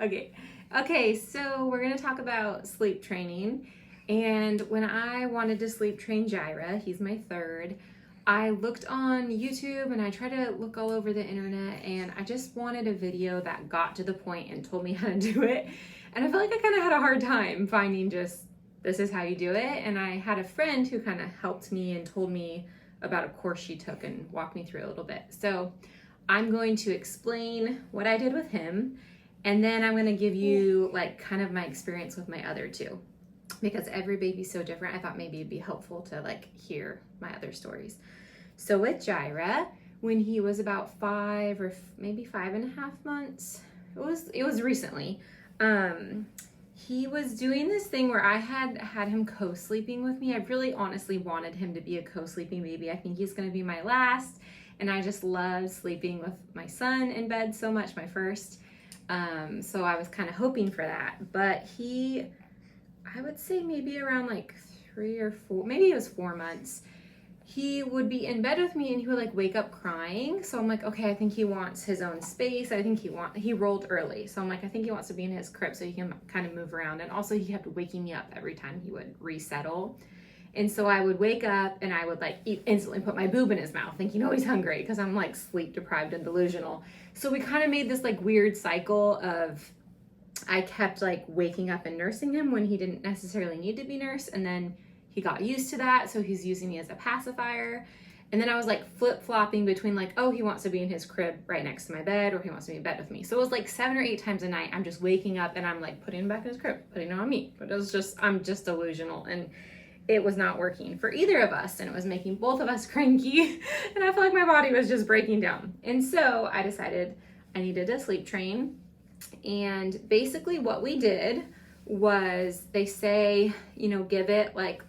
Okay, so we're gonna talk about sleep training. And when I wanted to sleep train Jaira, he's my third, I looked on YouTube and I tried to look all over the internet and I just wanted a video that got to the point and told me how to do it. And I felt like I kind of had a hard time finding just this is how you do it. And I had a friend who kind of helped me and told me about a course she took and walked me through it a little bit. So I'm going to explain what I did with him, and then I'm going to give you like kind of my experience with my other two, because every baby's so different. I thought maybe it'd be helpful to like hear my other stories. So with Jaira, when he was about 5 or maybe 5.5 months, it was recently, he was doing this thing where I had him co-sleeping with me. I really honestly wanted him to be a co-sleeping baby. I think he's going to be my last. And I just loved sleeping with my son in bed so much, my first. So I was kind of hoping for that. But I would say maybe around like 3 or 4, maybe it was 4 months, he would be in bed with me and he would like wake up crying. So I'm like, okay, I think he wants his own space. I think he rolled early. So I'm like, I think he wants to be in his crib so he can kind of move around. And also he kept waking me up every time he would resettle. And so I would wake up and I would like instantly put my boob in his mouth thinking, oh, he's hungry, because I'm like sleep deprived and delusional. So we kind of made this like weird cycle of, I kept like waking up and nursing him when he didn't necessarily need to be nursed. And then he got used to that. So he's using me as a pacifier. And then I was like flip-flopping between like, oh, he wants to be in his crib right next to my bed, or he wants to be in bed with me. So it was like 7 or 8 times a night. I'm just waking up and I'm like putting him back in his crib, putting him on me. But I'm just delusional. And it was not working for either of us, and it was making both of us cranky, and I felt like my body was just breaking down. And so I decided I needed to sleep train. And basically what we did was, they say, give it like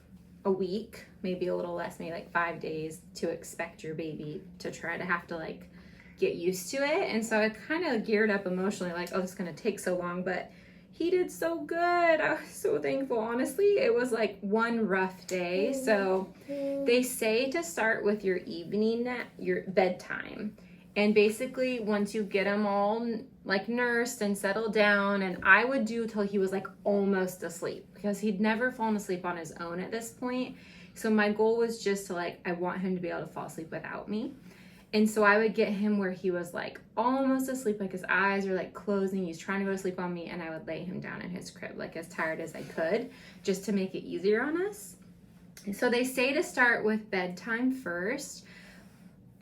a week, maybe a little less, maybe like 5 days, to expect your baby to try to have to like get used to it. And so I kind of geared up emotionally, like, oh, it's going to take so long, but he did so good. I was so thankful. Honestly, it was like one rough day. So they say to start with your evening nap, your bedtime. And basically once you get him all like nursed and settled down, and I would do till he was like almost asleep, because he'd never fallen asleep on his own at this point. So my goal was just to like, I want him to be able to fall asleep without me. And so I would get him where he was like almost asleep, like his eyes are like closing, he's trying to go to sleep on me, and I would lay him down in his crib like as tired as I could, just to make it easier on us. And so they say to start with bedtime first.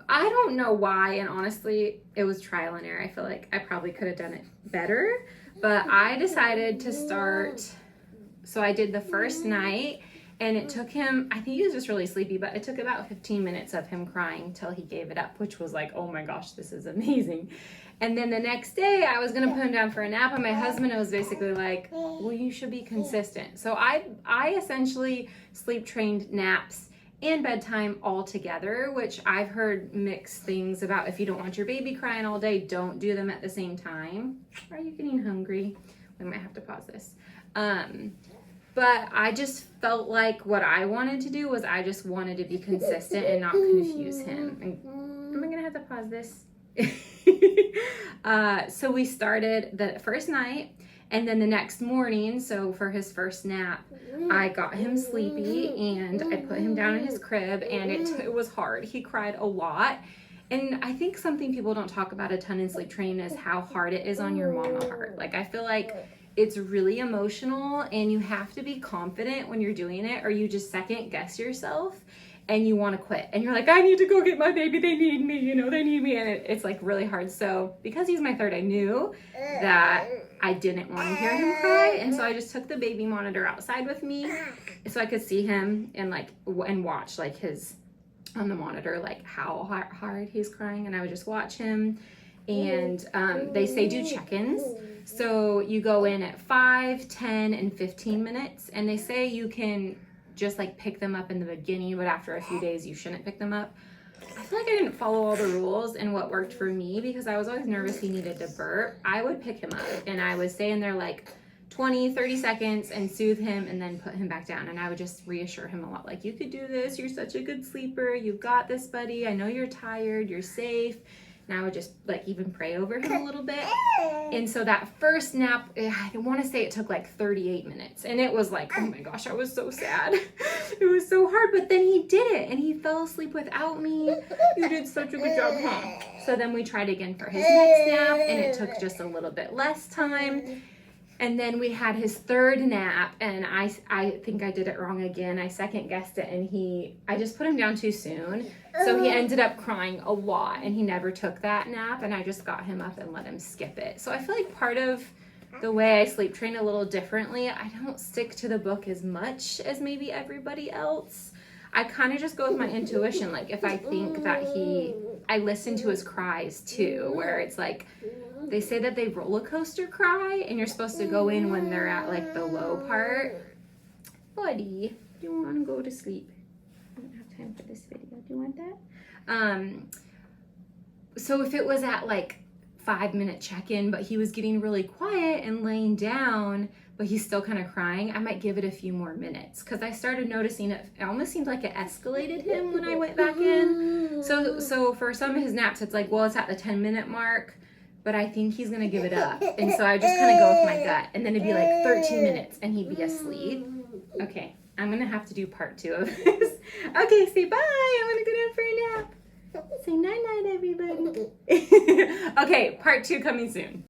I don't know why, and honestly, it was trial and error. I feel like I probably could have done it better, but I decided to start. So I did the first night, and it took him, I think he was just really sleepy, but it took about 15 minutes of him crying till he gave it up, which was like, oh my gosh, this is amazing. And then the next day I was going to put him down for a nap, and my husband was basically like, well, you should be consistent. So I essentially sleep trained naps and bedtime all together, which I've heard mixed things about. If you don't want your baby crying all day, don't do them at the same time. Are you getting hungry? We might have to pause this. But I just felt like what I wanted to do was, I just wanted to be consistent and not confuse him. And am I gonna have to pause this? So we started the first night, and then the next morning, so for his first nap, I got him sleepy and I put him down in his crib, and it was hard. He cried a lot. And I think something people don't talk about a ton in sleep training is how hard it is on your mama heart. Like, I feel like it's really emotional, and you have to be confident when you're doing it, or you just second guess yourself and you want to quit. And you're like, I need to go get my baby. They need me, they need me. And it's like really hard. So because he's my third, I knew that I didn't want to hear him cry. And so I just took the baby monitor outside with me so I could see him and watch like his, on the monitor, like how hard he's crying. And I would just watch him. And they say do check-ins. So you go in at 5, 10, and 15 minutes. And they say you can just like pick them up in the beginning, but after a few days you shouldn't pick them up. I feel like I didn't follow all the rules, and what worked for me, because I was always nervous he needed to burp, I would pick him up and I would stay in there like 20, 30 seconds and soothe him, and then put him back down. And I would just reassure him a lot, like, you could do this, you're such a good sleeper, you've got this, buddy, I know you're tired, you're safe. and I would just like even pray over him a little bit. And so that first nap, I want to say it took like 38 minutes, and it was like, oh my gosh, I was so sad. It was so hard, but then he did it, and he fell asleep without me. You did such a good job, huh? So then we tried again for his next nap, and it took just a little bit less time. And then we had his third nap, and I think I did it wrong again. I second guessed it, and I just put him down too soon. So he ended up crying a lot, and he never took that nap, and I just got him up and let him skip it. So I feel like part of the way I sleep train a little differently, I don't stick to the book as much as maybe everybody else. I kind of just go with my intuition. Like if I think that I listen to his cries too, where it's like, they say that they roller coaster cry, and you're supposed to go in when they're at like the low part. Buddy, do you want to go to sleep? I don't have time for this video. Do you want that? So if it was at like 5-minute check-in, but he was getting really quiet and laying down, but he's still kind of crying, I might give it a few more minutes, because I started noticing it almost seemed like it escalated him when I went back in. So for some of his naps, it's like, well, it's at the 10-minute mark, but I think he's going to give it up. And so I just kind of go with my gut. And then it'd be like 13 minutes and he'd be asleep. Okay, I'm going to have to do part 2 of this. Okay, say bye. I'm going to go down for a nap. Say night-night, everybody. Okay, part 2 coming soon.